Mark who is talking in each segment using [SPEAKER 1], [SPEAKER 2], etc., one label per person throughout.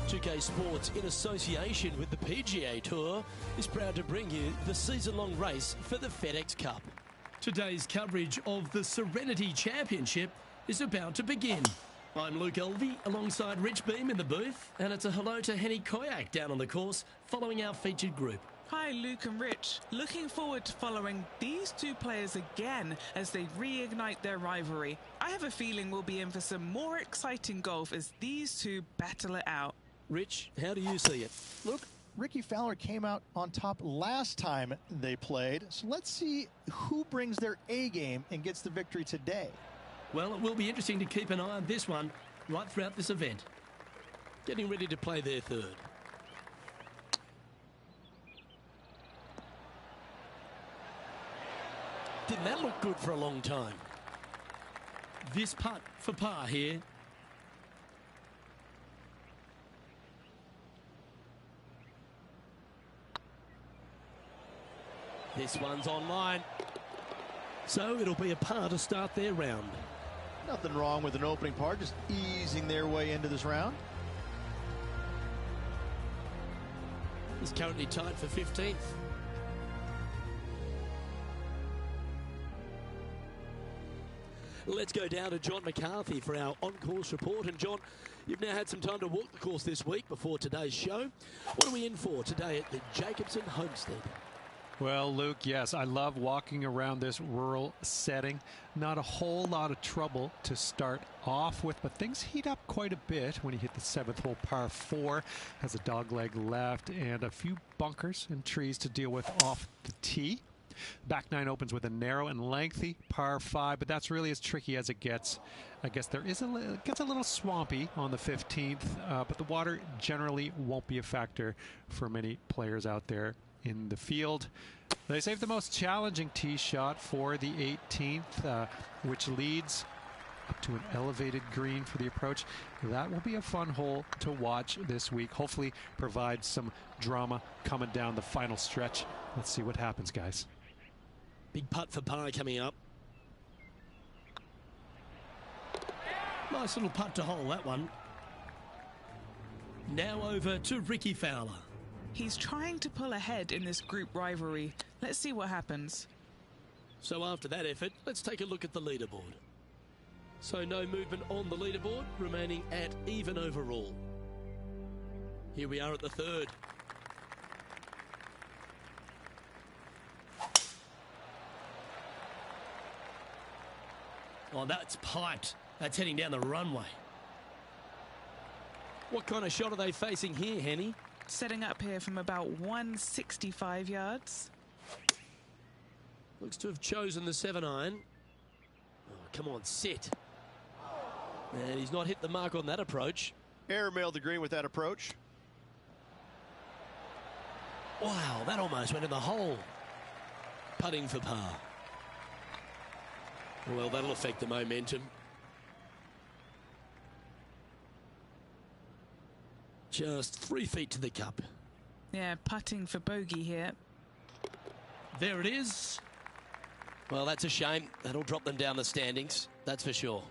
[SPEAKER 1] 2K Sports, in association with the PGA Tour, is proud to bring you the season-long race for the FedEx Cup. Today's coverage of the Serenity Championship is about to begin. I'm Luke Elvey alongside Rich Beam in the booth, and it's a hello to Henny Koyak down on the course following our featured group.
[SPEAKER 2] Hi Luke and Rich, looking forward to following these two players again as they reignite their rivalry. I have a feeling we'll be in for some more exciting golf as these two battle it out.
[SPEAKER 1] Rich, how do you see it?
[SPEAKER 3] Look, Ricky Fowler came out on top last time they played, so let's see who brings their A game and gets the victory today.
[SPEAKER 1] Well, it will be interesting to keep an eye on this one right throughout this event. Getting ready to play their third. Didn't that look good for a long time? This putt for par here. This one's online. So it'll be a par to start their round.
[SPEAKER 3] Nothing wrong with an opening par, just easing their way into this round.
[SPEAKER 1] He's currently tied for 15th. Let's go down to John McCarthy for our on-course report. And John, you've now had some time to walk the course this week before today's show. What are we in for today at the Jacobson Homestead?
[SPEAKER 4] Well, Luke, yes, I love walking around this rural setting. Not a whole lot of trouble to start off with, but things heat up quite a bit when you hit the 7th hole, par 4. Has a dogleg left and a few bunkers and trees to deal with off the tee. Back 9 opens with a narrow and lengthy par 5, but that's really as tricky as it gets. I guess it gets a little swampy on the 15th, but the water generally won't be a factor for many players out there in the field. They saved the most challenging tee shot for the 18th, which leads up to an elevated green for the approach. That will be a fun hole to watch this week. Hopefully provide some drama coming down the final stretch. Let's see what happens, guys.
[SPEAKER 1] Big putt for par coming up. Nice little putt to hole, that one. Now over to Ricky Fowler.
[SPEAKER 2] He's trying to pull ahead in this group rivalry. Let's see what happens.
[SPEAKER 1] So after that effort, let's take a look at the leaderboard. So no movement on the leaderboard, remaining at even overall. Here we are at the third. Oh, that's piped. That's heading down the runway. What kind of shot are they facing here, Henny?
[SPEAKER 2] Setting up here from about 165 yards.
[SPEAKER 1] Looks to have chosen the 7-iron. Oh, come on, sit. And he's not hit the mark on that approach.
[SPEAKER 3] Airmailed the green with that approach.
[SPEAKER 1] Wow, that almost went in the hole. Putting for par. Well, that'll affect the momentum. Just 3 feet to the cup.
[SPEAKER 2] Yeah, putting for bogey here.
[SPEAKER 1] There it is. Well, that's a shame. That'll drop them down the standings, that's for sure.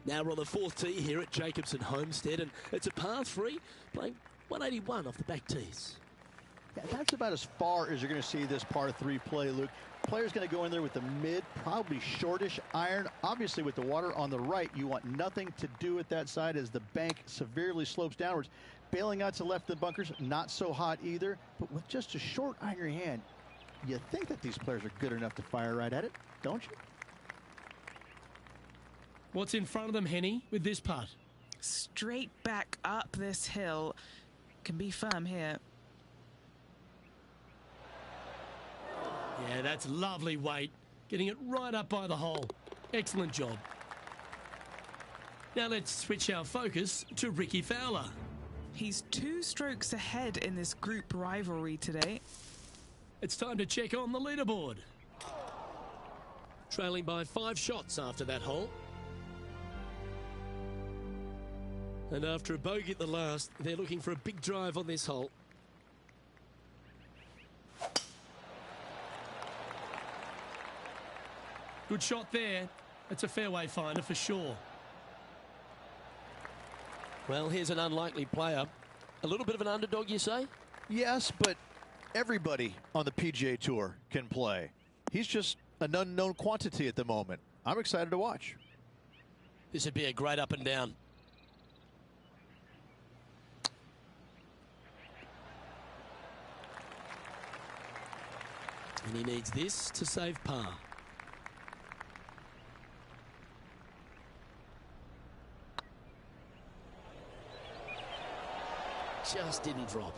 [SPEAKER 1] Now we're on the 4th tee here at Jacobson Homestead, and it's a par 3, playing 181 off the back tees.
[SPEAKER 3] Yeah, that's about as far as you're going to see this par 3 play, Luke. Player's going to go in there with the mid, probably shortish iron. Obviously, with the water on the right, you want nothing to do with that side as the bank severely slopes downwards. Bailing out to left of the bunkers, not so hot either. But with just a short iron in your hand, you think that these players are good enough to fire right at it, don't you?
[SPEAKER 1] What's in front of them, Henny, with this putt?
[SPEAKER 2] Straight back up this hill. Can be firm here.
[SPEAKER 1] Yeah, that's lovely weight. Getting it right up by the hole. Excellent job. Now let's switch our focus to Ricky Fowler.
[SPEAKER 2] He's 2 strokes ahead in this group rivalry today.
[SPEAKER 1] It's time to check on the leaderboard. Trailing by 5 shots after that hole. And after a bogey at the last, they're looking for a big drive on this hole. Good shot there. It's a fairway finder for sure. Well, here's an unlikely player. A little bit of an underdog, you say?
[SPEAKER 3] Yes, but everybody on the PGA Tour can play. He's just an unknown quantity at the moment. I'm excited to watch.
[SPEAKER 1] This would be a great up and down. And he needs this to save par. Just didn't drop.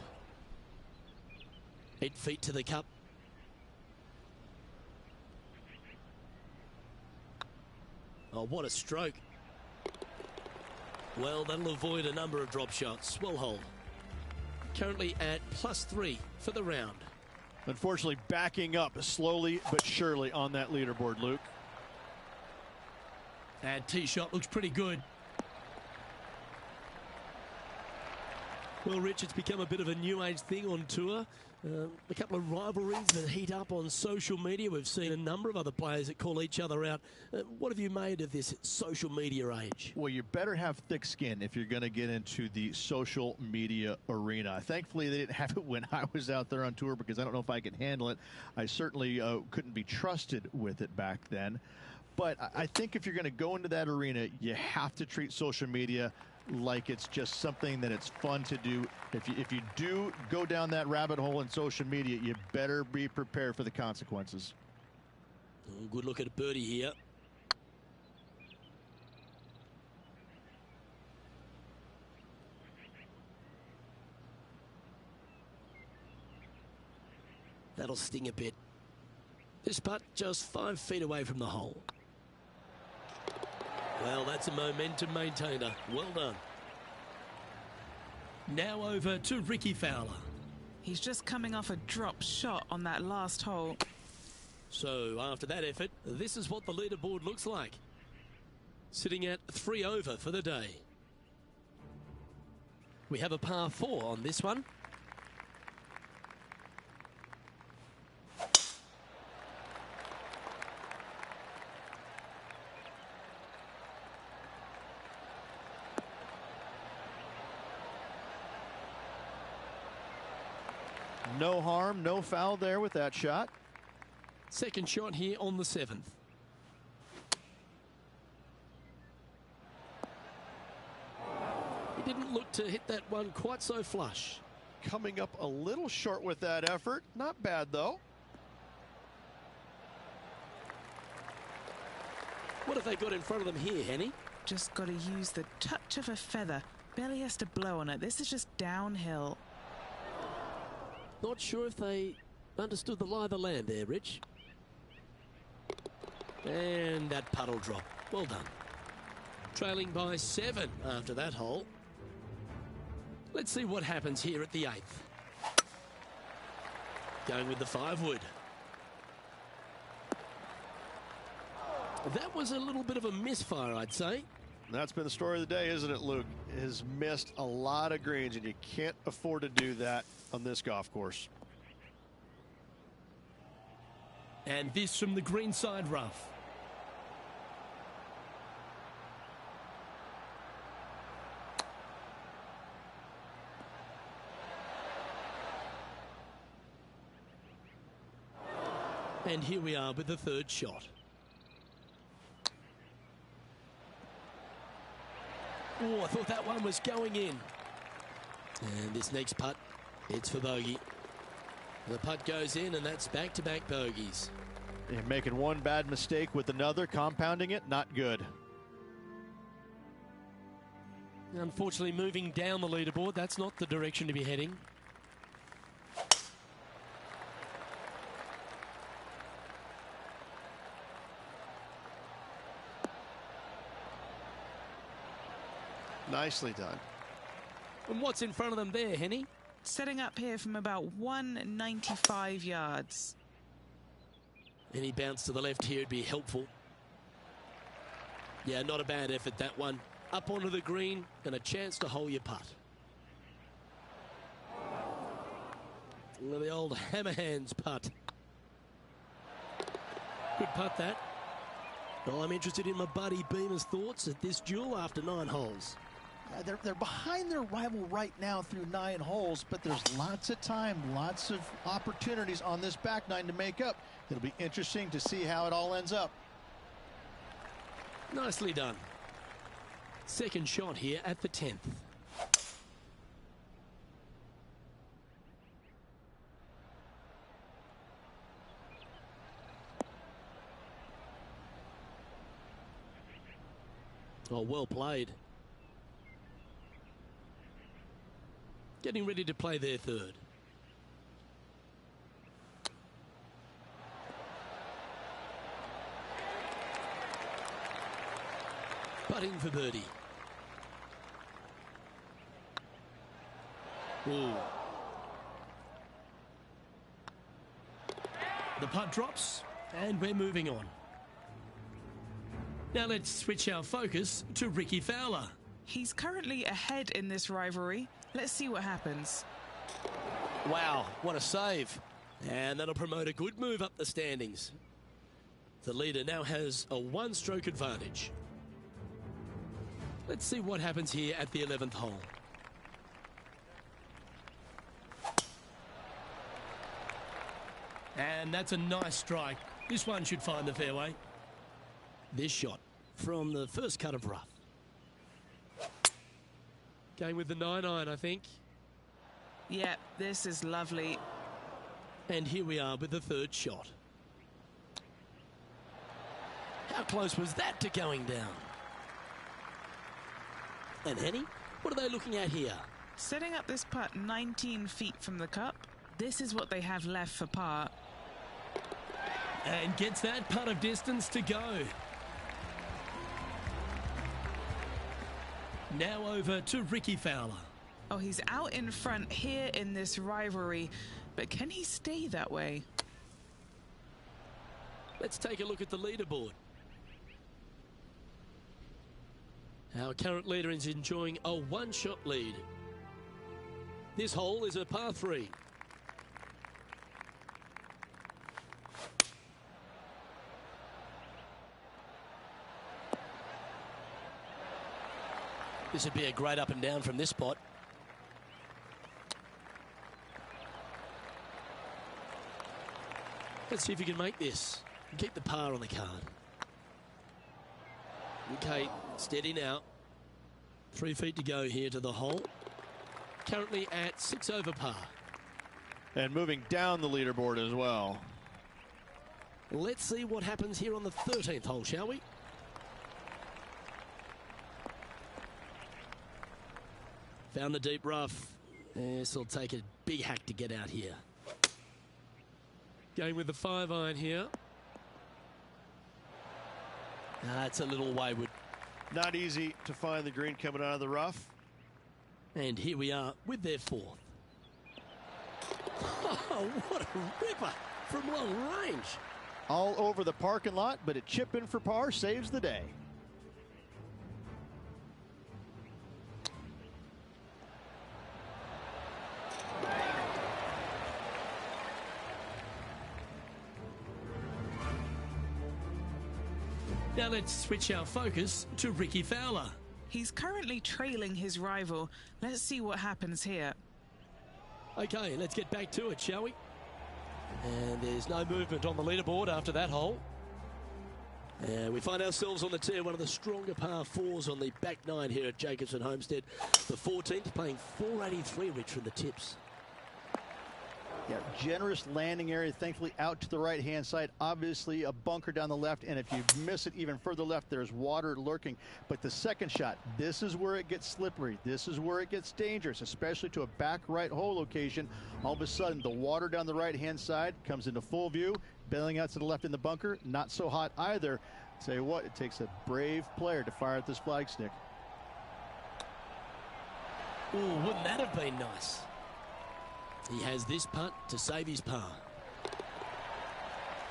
[SPEAKER 1] 8 feet to the cup. Oh, what a stroke. Well, that'll avoid a number of drop shots. Well hold. Currently at +3 for the round.
[SPEAKER 3] Unfortunately, backing up slowly but surely on that leaderboard, Luke.
[SPEAKER 1] And tee shot looks pretty good. Well, Rich, it's become a bit of a new age thing on tour. A couple of rivalries that heat up on social media. We've seen a number of other players that call each other out. What have you made of this social media age?
[SPEAKER 3] Well, you better have thick skin if you're going to get into the social media arena. Thankfully, they didn't have it when I was out there on tour because I don't know if I could handle it. I certainly couldn't be trusted with it back then. But I think if you're going to go into that arena, you have to treat social media like it's just something that it's fun to do. If you do go down that rabbit hole in social media, you better be prepared for the consequences.
[SPEAKER 1] Oh, good look at a birdie here. That'll sting a bit. This putt just 5 feet away from the hole. Well, that's a momentum maintainer. Well done. Now over to Ricky Fowler.
[SPEAKER 2] He's just coming off a drop shot on that last hole.
[SPEAKER 1] So after that effort, this is what the leaderboard looks like. Sitting at 3 over for the day. We have a par 4 on this one.
[SPEAKER 3] No harm, no foul there with that shot.
[SPEAKER 1] Second shot here on the 7th. He didn't look to hit that one quite so flush.
[SPEAKER 3] Coming up a little short with that effort. Not bad, though.
[SPEAKER 1] What have they got in front of them here, Henny?
[SPEAKER 2] Just got to use the touch of a feather. Barely has to blow on it. This is just downhill.
[SPEAKER 1] Not sure if they understood the lie of the land there, Rich. And that puddle drop. Well done. Trailing by 7 after that hole. Let's see what happens here at the 8th. Going with the 5-wood. That was a little bit of a misfire, I'd say.
[SPEAKER 3] That's been the story of the day, isn't it, Luke? Has missed a lot of greens, and you can't afford to do that on this golf course.
[SPEAKER 1] And this from the greenside rough. And here we are with the 3rd shot. Oh, I thought that one was going in. And this next putt, it's for bogey. The putt goes in, and that's back-to-back bogeys.
[SPEAKER 3] You're making one bad mistake with another, compounding it, not good.
[SPEAKER 1] Unfortunately, moving down the leaderboard, that's not the direction to be heading.
[SPEAKER 3] Nicely done.
[SPEAKER 1] And what's in front of them there, Henny?
[SPEAKER 2] Setting up here from about 195 yards.
[SPEAKER 1] Any bounce to the left here would be helpful. Yeah, not a bad effort, that one. Up onto the green and a chance to hole your putt. Well, the old hammer hands putt. Good putt, that. Well, I'm interested in my buddy Beamer's thoughts at this duel after 9 holes.
[SPEAKER 3] They're behind their rival right now through 9 holes, but there's lots of time, lots of opportunities on this back 9 to make up. It'll be interesting to see how it all ends up.
[SPEAKER 1] Nicely done. Second shot here at the 10th. Oh, well played. Getting ready to play their third. Putting for birdie. Ooh. The putt drops, and we're moving on. Now let's switch our focus to Rickie Fowler.
[SPEAKER 2] He's currently ahead in this rivalry. Let's see what happens.
[SPEAKER 1] Wow, what a save. And that'll promote a good move up the standings. The leader now has a 1-stroke advantage. Let's see what happens here at the 11th hole. And that's a nice strike. This one should find the fairway. This shot from the first cut of rough. Going with the 9-iron, I think.
[SPEAKER 2] Yeah, this is lovely.
[SPEAKER 1] And here we are with the third shot. How close was that to going down? And Henny, what are they looking at here?
[SPEAKER 2] Setting up this putt 19 feet from the cup. This is what they have left for par.
[SPEAKER 1] And gets that putt of distance to go. Now over to Rickie Fowler.
[SPEAKER 2] Oh, he's out in front here in this rivalry, but can he stay that way?
[SPEAKER 1] Let's take a look at the leaderboard. Our current leader is enjoying a 1-shot lead. This hole is a par 3. This would be a great up and down from this spot. Let's see if you can make this. Keep the par on the card. Okay, steady now. 3 feet to go here to the hole. Currently at 6 over par.
[SPEAKER 5] And moving down the leaderboard as well.
[SPEAKER 1] Let's see what happens here on the 13th hole, shall we? Found the deep rough. This will take a big hack to get out here. Going with the 5-iron here. That's a little wayward.
[SPEAKER 5] Not easy to find the green coming out of the rough.
[SPEAKER 1] And here we are with their 4th. Oh, what a ripper from long range.
[SPEAKER 3] All over the parking lot, but a chip in for par saves the day.
[SPEAKER 1] Now let's switch our focus to Rickie Fowler.
[SPEAKER 2] He's currently trailing his rival. Let's see what happens here.
[SPEAKER 1] Okay, let's get back to it, shall we? And there's no movement on the leaderboard after that hole. And we find ourselves on the tee, one of the stronger par 4s on the back 9 here at Jacobson Homestead. The 14th playing 483, Rich, from the tips.
[SPEAKER 3] Yeah, generous landing area, thankfully out to the right-hand side. Obviously a bunker down the left, and if you miss it even further left, there's water lurking. But the second shot, this is where it gets slippery. This is where it gets dangerous, especially to a back right hole location. All of a sudden, the water down the right-hand side comes into full view. Bailing out to the left in the bunker, not so hot either. Tell you what, it takes a brave player to fire at this flag stick.
[SPEAKER 1] Ooh, wouldn't that have been nice? He has this putt to save his par.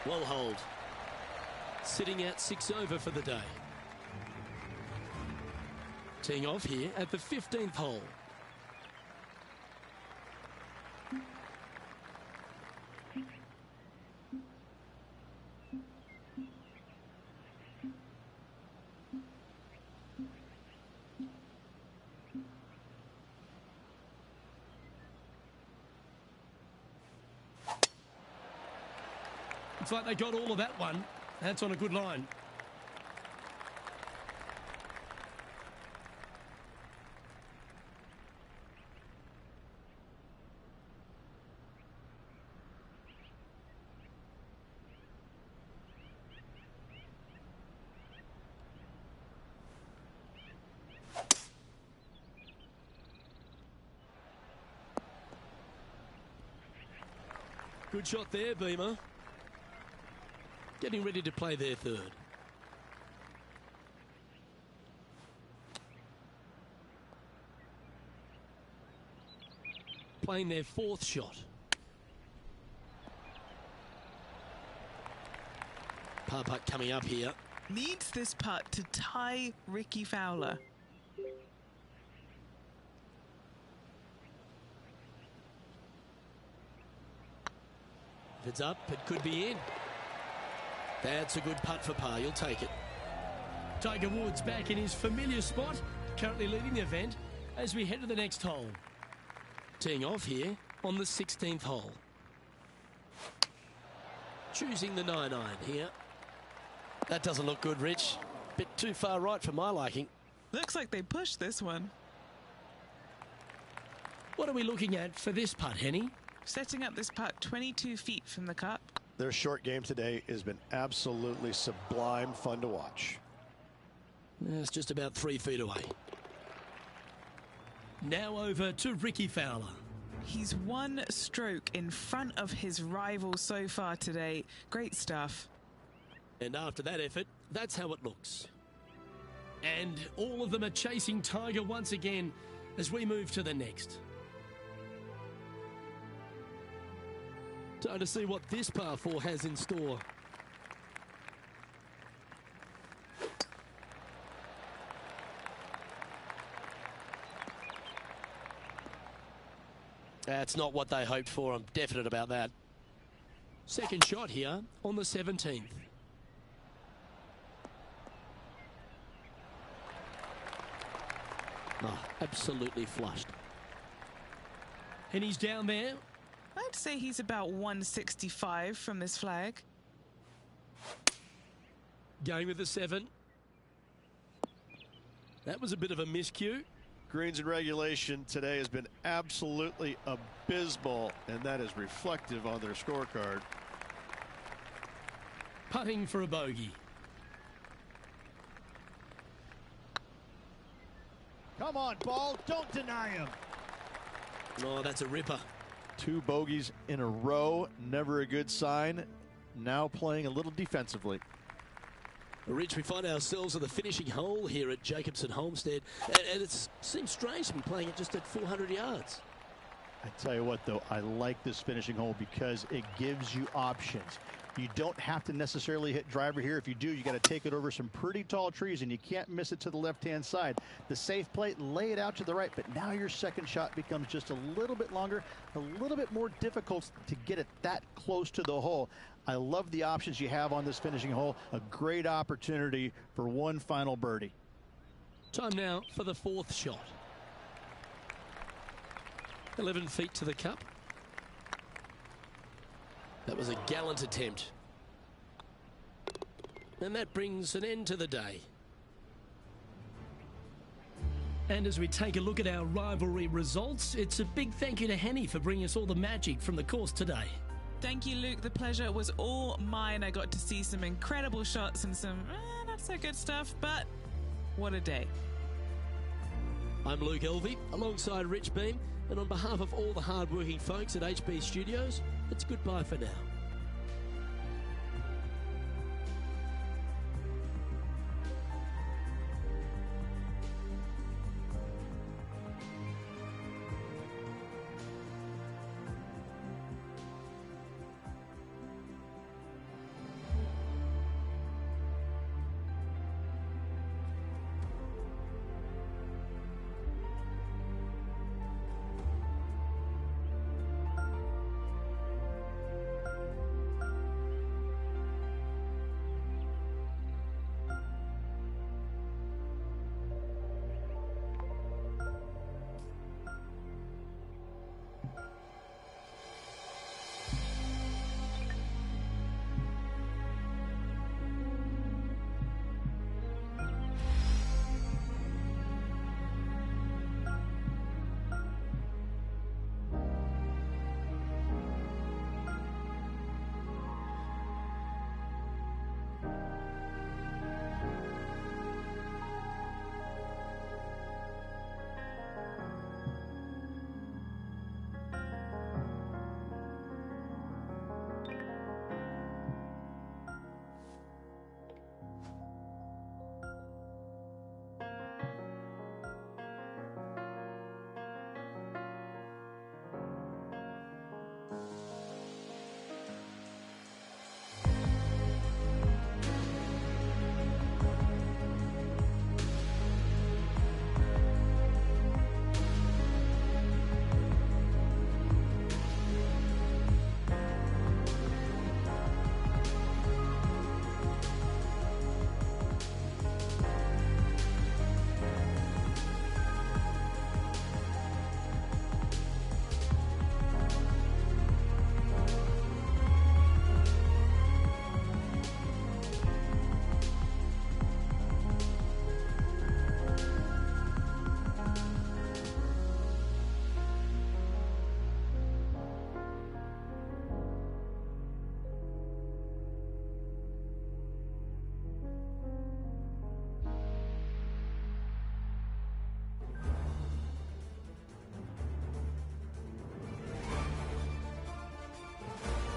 [SPEAKER 1] Well holed. Sitting at 6 over for the day. Teeing off here at the 15th hole. Looks like they got all of that one. That's on a good line. Good shot there, Beamer. Getting ready to play their third. Playing their fourth shot. Par putt coming up here.
[SPEAKER 2] Needs this putt to tie Ricky Fowler.
[SPEAKER 1] If it's up, it could be in. That's a good putt for par. You'll take it. Tiger Woods back in his familiar spot, currently leading the event as we head to the next hole. Teeing off here on the 16th hole. Choosing the 9-iron here. That doesn't look good, Rich. Bit too far right for my liking.
[SPEAKER 2] Looks like they pushed this one.
[SPEAKER 1] What are we looking at for this putt, Henny?
[SPEAKER 2] Setting up this putt 22 feet from the cup.
[SPEAKER 5] Their short game today has been absolutely sublime fun to watch.
[SPEAKER 1] It's just about 3 feet away. Now over to Ricky Fowler.
[SPEAKER 2] He's one stroke in front of his rival so far today. Great stuff.
[SPEAKER 1] And after that effort, that's how it looks. And all of them are chasing Tiger once again as we move to the next. Time to see what this par 4 has in store. That's not what they hoped for. I'm definite about that. Second shot here on the 17th. Oh, absolutely flushed. And he's down there.
[SPEAKER 2] I'd say he's about 165 from this flag.
[SPEAKER 1] Going with the 7. That was a bit of a miscue.
[SPEAKER 5] Greens and regulation today has been absolutely abysmal, and that is reflective on their scorecard.
[SPEAKER 1] Putting for a bogey.
[SPEAKER 3] Come on, ball. Don't deny him.
[SPEAKER 1] Oh, that's a ripper.
[SPEAKER 5] 2 bogeys in a row. Never a good sign. Now playing a little defensively.
[SPEAKER 1] Rich, we find ourselves at the finishing hole here at Jacobson Homestead, and it seems strange to be playing it just at 400 yards.
[SPEAKER 3] I tell you what, though, I like this finishing hole because it gives you options. You don't have to necessarily hit driver here. If you do, you got to take it over some pretty tall trees, and you can't miss it to the left-hand side. The safe play, lay it out to the right, but now your second shot becomes just a little bit longer, a little bit more difficult to get it that close to the hole. I love the options you have on this finishing hole. A great opportunity for one final birdie.
[SPEAKER 1] Time now for the 4th shot. 11 feet to the cup. That was a gallant attempt. And that brings an end to the day. And as we take a look at our rivalry results, it's a big thank you to Henny for bringing us all the magic from the course today.
[SPEAKER 2] Thank you, Luke. The pleasure was all mine. I got to see some incredible shots and some not so good stuff, but what a day.
[SPEAKER 1] I'm Luke Elvey, alongside Rich Beam, and on behalf of all the hard-working folks at HB Studios, it's goodbye for now.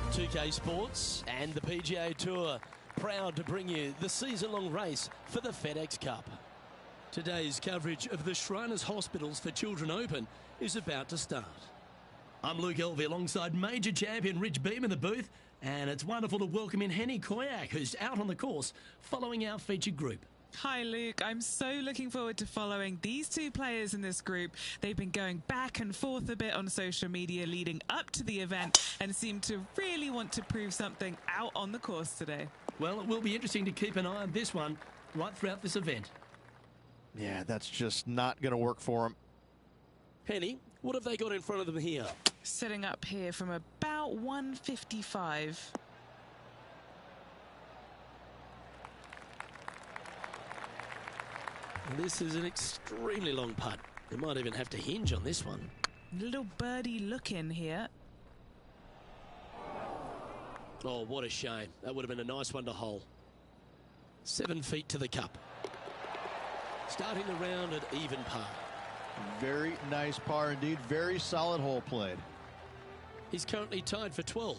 [SPEAKER 1] 2K Sports and the PGA Tour, proud to bring you the season-long race for the FedEx Cup. Today's coverage of the Shriners Hospitals for Children Open is about to start. I'm Luke Elvey alongside major champion Rich Beam in the booth, and it's wonderful to welcome in Henny Koyak, who's out on the course following our featured group.
[SPEAKER 2] Hi Luke, I'm so looking forward to following these two players in this group. They've been going back and forth a bit on social media leading up to the event and seem to really want to prove something out on the course today.
[SPEAKER 1] Well, it will be interesting to keep an eye on this one right throughout this event.
[SPEAKER 5] Yeah, that's just not going to work for him.
[SPEAKER 1] Henny, what have they got in front of them here?
[SPEAKER 2] Setting up here from about 155.
[SPEAKER 1] This is an extremely long putt. They might even have to hinge on this one.
[SPEAKER 2] Little birdie look in here.
[SPEAKER 1] Oh, what a shame. That would have been a nice one to hole. 7 feet to the cup. Starting the round at even par.
[SPEAKER 3] Very nice par indeed. Very solid hole played.
[SPEAKER 1] He's currently tied for 12th.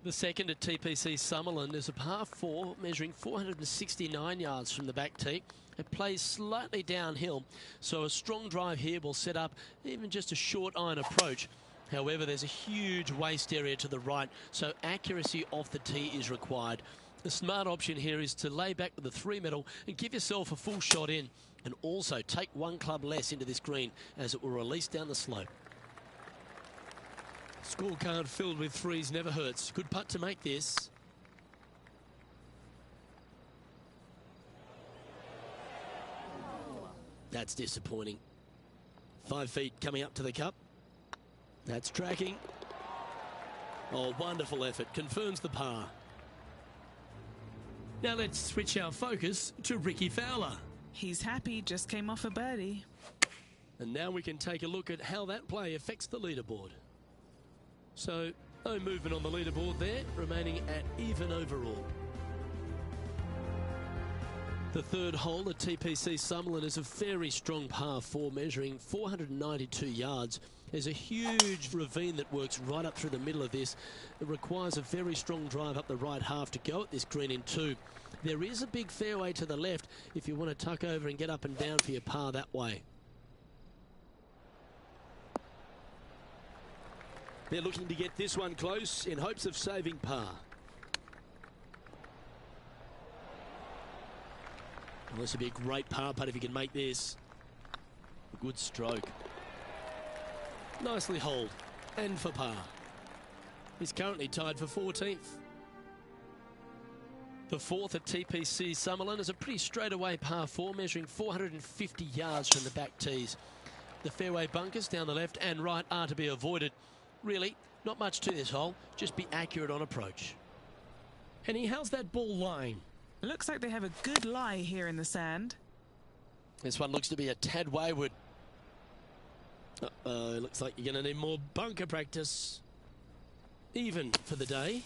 [SPEAKER 1] The second at TPC Summerland is a par 4 measuring 469 yards from the back tee. It plays slightly downhill, so a strong drive here will set up even just a short iron approach. However, there's a huge waste area to the right, so accuracy off the tee is required. The smart option here is to lay back with the 3-metal and give yourself a full shot in, and also take one club less into this green as it will release down the slope. Scorecard filled with threes never hurts. Good putt to make this. That's disappointing. 5 feet coming up to the cup. That's tracking. Oh, wonderful effort. Confirms the par. Now let's switch our focus to Ricky Fowler.
[SPEAKER 2] He's happy, just came off a birdie.
[SPEAKER 1] And now we can take a look at how that play affects the leaderboard. So, no movement on the leaderboard there, remaining at even overall. The third hole at TPC Summerland is a very strong par 4 measuring 492 yards. There's a huge ravine that works right up through the middle of this. It requires a very strong drive up the right half to go at this green in 2. There is a big fairway to the left if you want to tuck over and get up and down for your par that way. They're looking to get this one close in hopes of saving par. Well, this would be a great par putt if you can make this. A good stroke. Nicely holed. And for par. He's currently tied for 14th. The fourth at TPC Summerland is a pretty straightaway par 4 measuring 450 yards from the back tees. The fairway bunkers down the left and right are to be avoided. Really, not much to this hole. Just be accurate on approach. Henny, how's that ball lying?
[SPEAKER 2] It looks like they have a good lie here in the sand.
[SPEAKER 1] This one looks to be a tad wayward. Uh-oh, looks like you're going to need more bunker practice. Even for the day.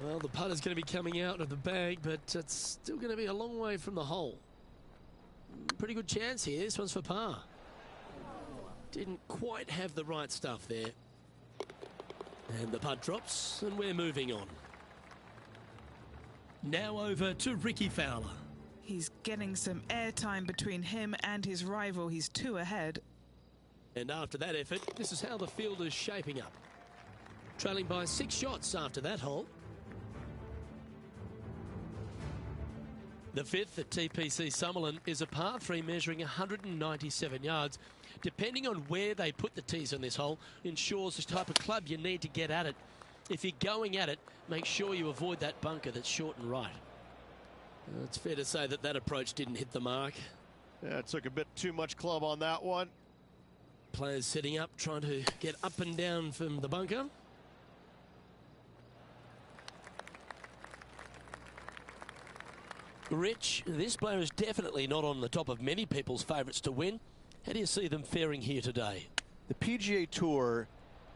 [SPEAKER 1] Well, the putter's going to be coming out of the bag, but it's still going to be a long way from the hole. Pretty good chance here. This one's for par. Didn't quite have the right stuff there. And the putt drops, and we're moving on. Now over to Ricky Fowler.
[SPEAKER 2] He's getting some airtime between him and his rival. He's 2 ahead.
[SPEAKER 1] And after that effort, this is how the field is shaping up. Trailing by 6 shots after that hole. The fifth at TPC Summerland is a par 3 measuring 197 yards. Depending on where they put the tees on this hole, ensures the type of club you need to get at it. If you're going at it, make sure you avoid that bunker that's short and right. It's fair to say that that approach didn't hit the mark.
[SPEAKER 5] Yeah, it took a bit too much club on that one.
[SPEAKER 1] Players setting up, trying to get up and down from the bunker. Rich, this player is definitely not on the top of many people's favourites to win. How do you see them faring here today?
[SPEAKER 3] The PGA Tour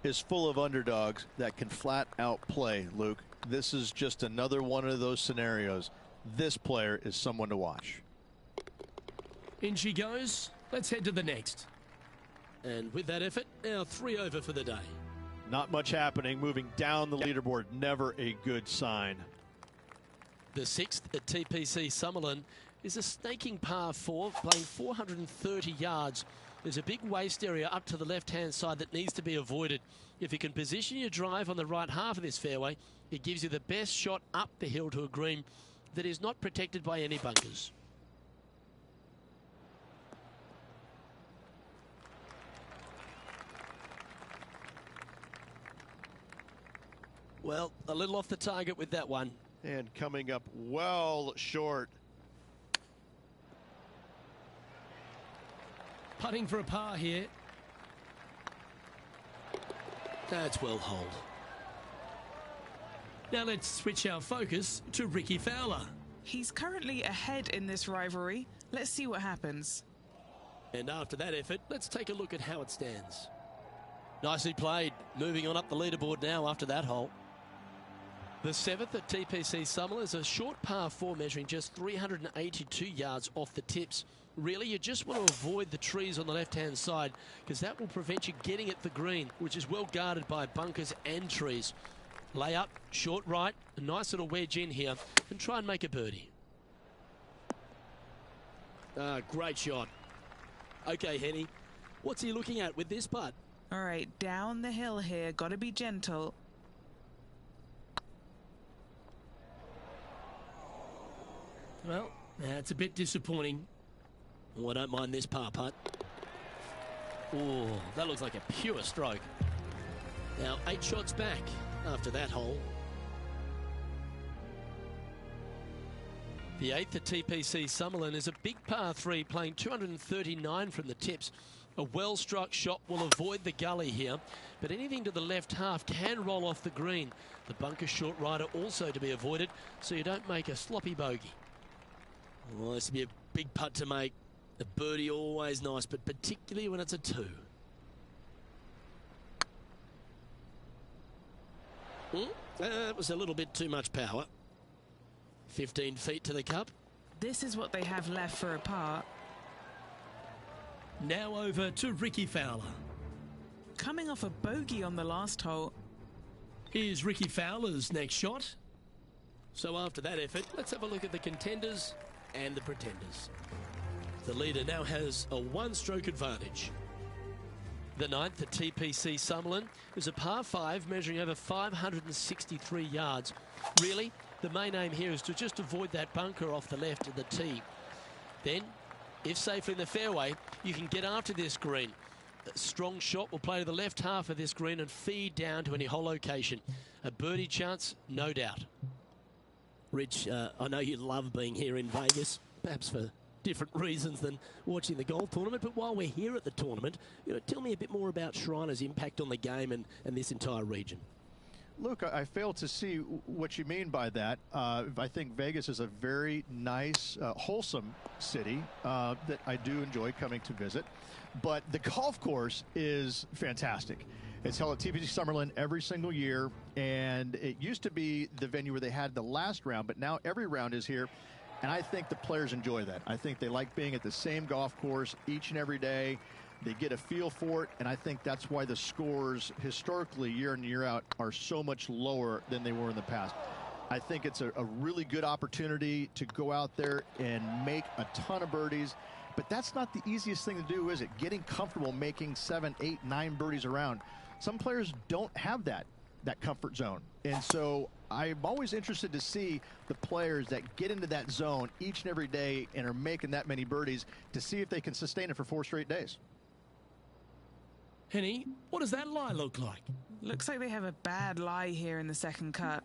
[SPEAKER 3] is full of underdogs that can flat out play, Luke. This is just another one of those scenarios.
[SPEAKER 5] this player is someone to watch.
[SPEAKER 1] In she goes. Let's head to the next. And with that effort, our 3 over for the day.
[SPEAKER 5] Not much happening. Moving down the leaderboard, never a good sign.
[SPEAKER 1] The 6th at TPC Summerlin is a snaking par 4, playing 430 yards. There's a big waste area up to the left-hand side that needs to be avoided. If you can position your drive on the right half of this fairway, it gives you the best shot up the hill to a green that is not protected by any bunkers. Well, a little off the target with that one.
[SPEAKER 5] And coming up well short.
[SPEAKER 1] Putting for a par here. That's well holed. Now let's switch our focus to Ricky Fowler.
[SPEAKER 2] He's currently ahead in this rivalry. Let's see what happens.
[SPEAKER 1] And after that effort, let's take a look at how it stands. Nicely played. Moving on up the leaderboard now after that hole. The 7th at TPC Summerlin is a short par 4 measuring just 382 yards off the tips. Really, you just want to avoid the trees on the left-hand side because that will prevent you getting at the green, which is well guarded by bunkers and trees. Lay up, short right, a nice little wedge in here, and try and make a birdie. Great shot. Okay, Henny, what's he looking at with this putt?
[SPEAKER 2] All right, down the hill here. Got to be gentle.
[SPEAKER 1] Well, that's a bit disappointing. Oh, I don't mind this par putt. Oh, that looks like a pure stroke. Now 8 shots back after that hole. The 8th at TPC Summerlin is a big par 3 playing 239 from the tips. A well-struck shot will avoid the gully here, but anything to the left half can roll off the green. The bunker short rider also to be avoided, so you don't make a sloppy bogey. Well, this would be a big putt to make. A birdie always nice, but particularly when it's a 2. That was a little bit too much power. 15 feet to the cup.
[SPEAKER 2] This is what they have left for a par.
[SPEAKER 1] Now over to Ricky Fowler.
[SPEAKER 2] Coming off a bogey on the last hole.
[SPEAKER 1] Here's Ricky Fowler's next shot. So after that effort, let's have a look at the contenders and the pretenders. The leader now has a 1-stroke advantage. The 9th at TPC Summerlin is a par 5 measuring over 563 yards. Really, the main aim here is to just avoid that bunker off the left of the tee. Then, if safely in the fairway, you can get after this green. A strong shot will play to the left half of this green and feed down to any hole location. A birdie chance, no doubt. Rich, I know you love being here in Vegas, perhaps for different reasons than watching the golf tournament, but while we're here at the tournament, tell me a bit more about Shriners' impact on the game and this entire region.
[SPEAKER 3] Luke, I fail to see what you mean by that. I think Vegas is a very nice, wholesome city that I do enjoy coming to visit. But the golf course is fantastic. It's held at TPC Summerlin every single year, and it used to be the venue where they had the last round, but now every round is here, and I think the players enjoy that. I think they like being at the same golf course each and every day. They get a feel for it, and I think that's why the scores historically year in and year out are so much lower than they were in the past. I think it's a really good opportunity to go out there and make a ton of birdies, but that's not the easiest thing to do, is it? Getting comfortable making 7, 8, 9 birdies around. Some players don't have that comfort zone, and so I'm always interested to see the players that get into that zone each and every day and are making that many birdies to see if they can sustain it for 4 straight days.
[SPEAKER 1] Henny, what does that lie look like?
[SPEAKER 2] Looks like they have a bad lie here in the second cut.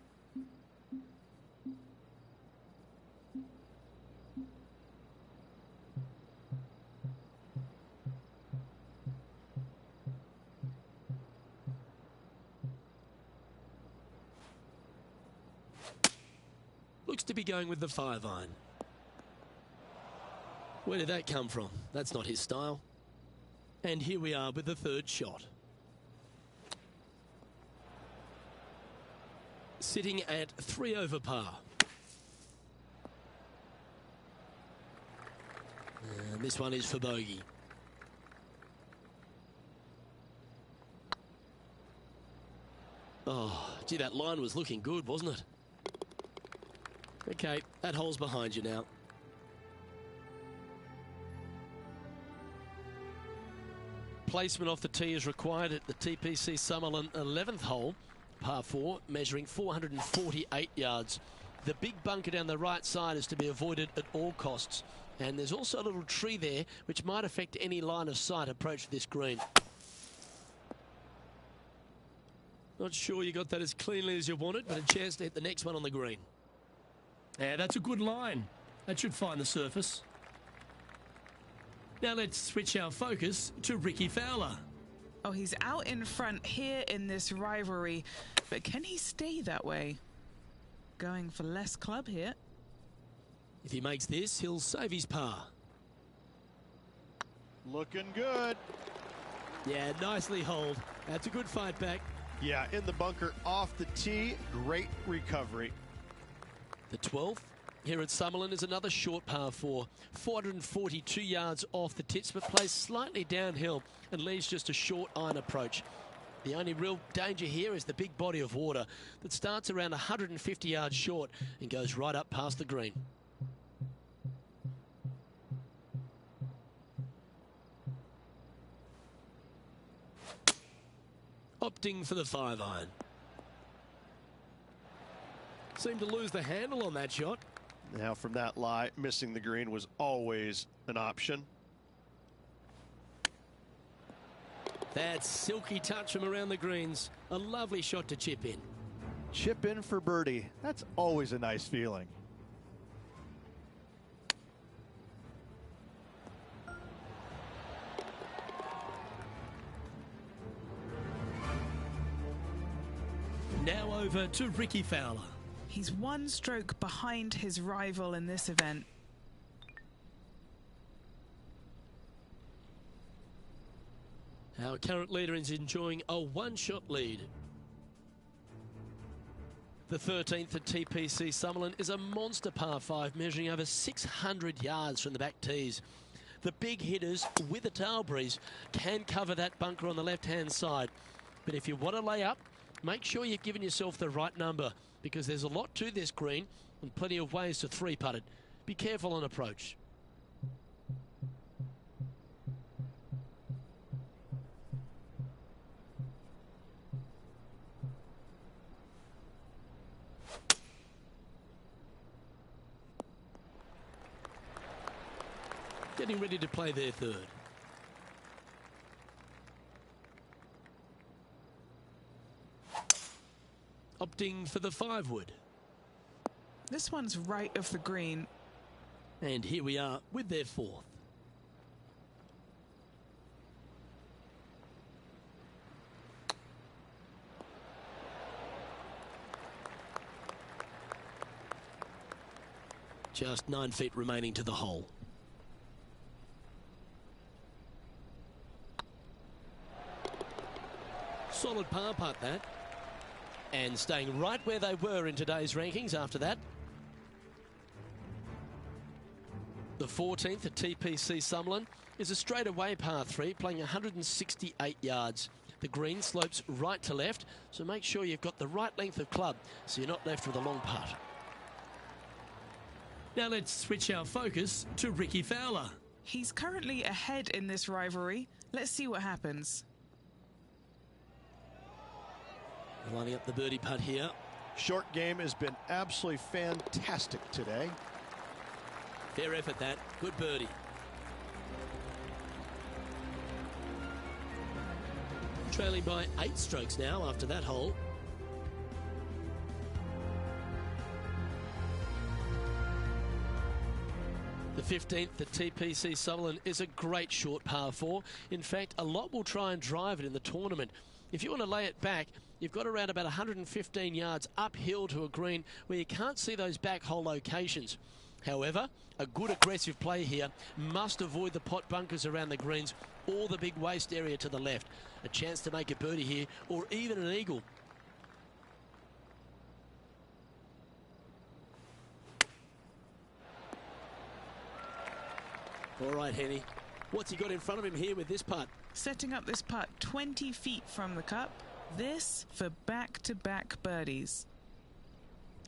[SPEAKER 1] Looks to be going with the 5-iron. Where did that come from? That's not his style. And here we are with the 3rd shot. Sitting at 3 over par. This one is for bogey. Oh, gee, that line was looking good, wasn't it? Okay, that hole's behind you now. Placement off the tee is required at the TPC Summerlin 11th hole, par 4, measuring 448 yards. The big bunker down the right side is to be avoided at all costs. And there's also a little tree there which might affect any line of sight approach to this green. Not sure you got that as cleanly as you wanted, but a chance to hit the next one on the green. Yeah, that's a good line. That should find the surface. Now let's switch our focus to Ricky Fowler.
[SPEAKER 2] Oh, he's out in front here in this rivalry, but can he stay that way? Going for less club here.
[SPEAKER 1] If he makes this, he'll save his par.
[SPEAKER 5] Looking good.
[SPEAKER 1] Yeah, nicely holed. That's a good fight back.
[SPEAKER 5] Yeah, in the bunker off the tee. Great recovery.
[SPEAKER 1] The 12th here at Summerlin is another short par 4. 442 yards off the tips, but plays slightly downhill and leaves just a short iron approach. The only real danger here is the big body of water that starts around 150 yards short and goes right up past the green. Opting for the 5-iron. Seemed to lose the handle on that shot.
[SPEAKER 5] Now from that lie, missing the green was always an option.
[SPEAKER 1] That silky touch from around the greens. A lovely shot to chip in.
[SPEAKER 3] Chip in for birdie. That's always a nice feeling.
[SPEAKER 1] Now over to Ricky Fowler.
[SPEAKER 2] He's one stroke behind his rival in this event.
[SPEAKER 1] Our current leader is enjoying a one-shot lead. The 13th at TPC Summerlin is a monster par 5 measuring over 600 yards from the back tees. The big hitters with a tail breeze can cover that bunker on the left-hand side. But if you want to lay up, make sure you've given yourself the right number because there's a lot to this green and plenty of ways to three-putt it. Be careful on approach. Getting ready to play their third. Opting for the 5-wood.
[SPEAKER 2] This one's right of the green.
[SPEAKER 1] And here we are with their 4th. Just 9 feet remaining to the hole. Solid par putt that. And staying right where they were in today's rankings after that. The 14th at TPC Summerlin is a straightaway par 3 playing 168 yards. The green slopes right to left, so make sure you've got the right length of club so you're not left with a long putt. Now let's switch our focus to Ricky Fowler.
[SPEAKER 2] He's currently ahead in this rivalry. Let's see what happens.
[SPEAKER 1] Lining up the birdie putt here.
[SPEAKER 5] Short game has been absolutely fantastic today.
[SPEAKER 1] Fair effort that. Good birdie. Trailing by 8 strokes now after that hole. The 15th at TPC Summerlin is a great short par 4. In fact, a lot will try and drive it in the tournament. If you want to lay it back, you've got around about 115 yards uphill to a green where you can't see those back hole locations. However, a good aggressive play here must avoid the pot bunkers around the greens or the big waste area to the left. A chance to make a birdie here or even an eagle. All right, Henny. What's he got in front of him here with this putt?
[SPEAKER 2] Setting up this putt 20 feet from the cup. This for back-to-back birdies.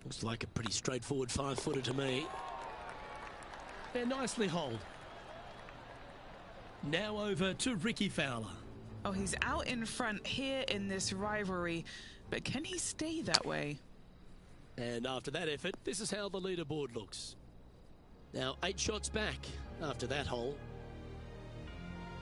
[SPEAKER 1] Looks like a pretty straightforward 5-footer to me. And nicely holed. Now over to Ricky Fowler.
[SPEAKER 2] Oh, he's out in front here in this rivalry, but can he stay that way?
[SPEAKER 1] And after that effort, this is how the leaderboard looks. Now 8 shots back after that hole.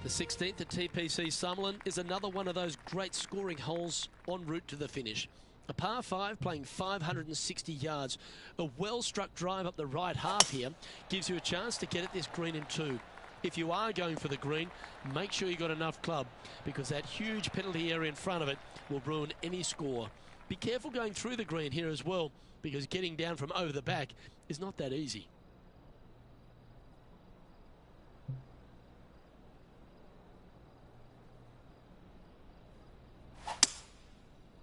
[SPEAKER 1] The 16th at TPC Summerlin is another one of those great scoring holes en route to the finish. A par 5 playing 560 yards. A well-struck drive up the right half here gives you a chance to get at this green in 2. If you are going for the green, make sure you got enough club, because that huge penalty area in front of it will ruin any score. Be careful going through the green here as well, because getting down from over the back is not that easy.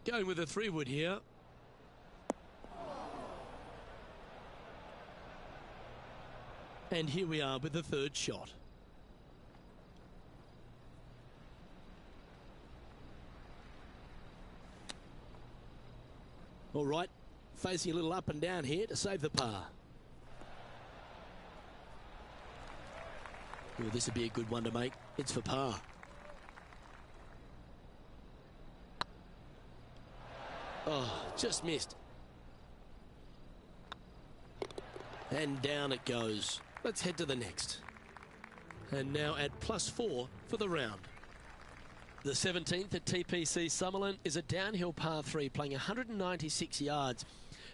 [SPEAKER 1] Going with a 3-wood here. And here we are with the 3rd shot. All right, facing a little up and down here to save the par. Oh, this would be a good one to make. It's for par. Oh, just missed. And down it goes. Let's head to the next. And now at +4 for the round. The 17th at TPC Summerlin is a downhill par 3 playing 196 yards.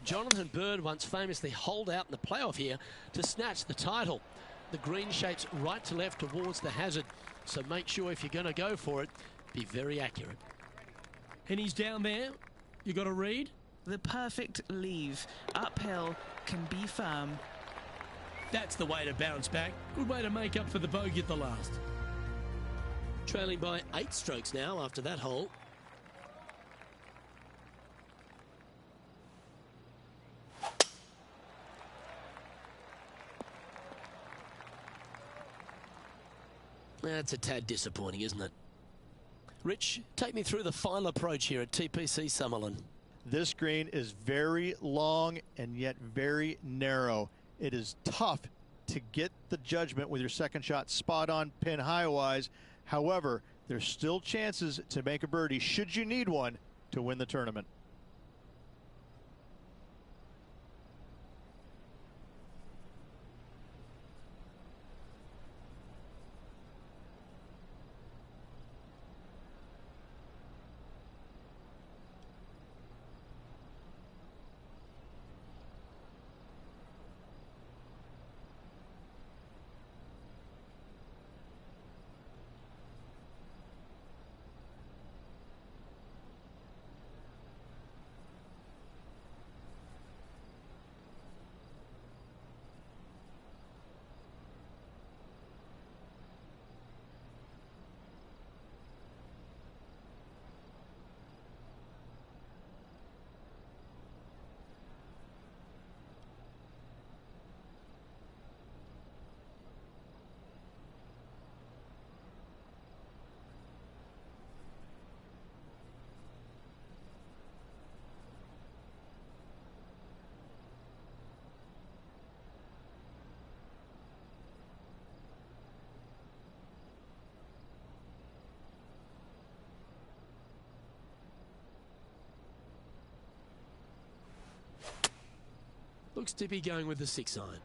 [SPEAKER 1] Jonathan Bird once famously holed out in the playoff here to snatch the title. The green shapes right to left towards the hazard, so make sure if you're going to go for it, be very accurate. And he's down there. You got a read?
[SPEAKER 2] The perfect leave. Uphill, can be firm.
[SPEAKER 1] That's the way to bounce back. Good way to make up for the bogey at the last. Trailing by 8 strokes now after that hole. That's a tad disappointing, isn't it? Rich, take me through the final approach here at TPC Summerlin.
[SPEAKER 3] This green is very long and yet very narrow. It is tough to get the judgment with your second shot spot on pin high wise. However, there's still chances to make a birdie should you need one to win the tournament.
[SPEAKER 1] Looks to be going with the 6-iron.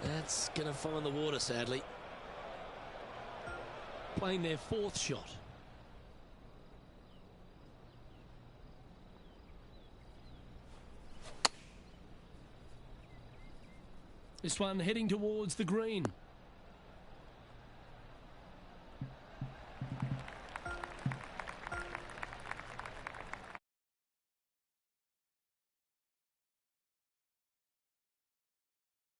[SPEAKER 1] That's going to find the water, sadly. Playing their 4th shot. This one heading towards the green.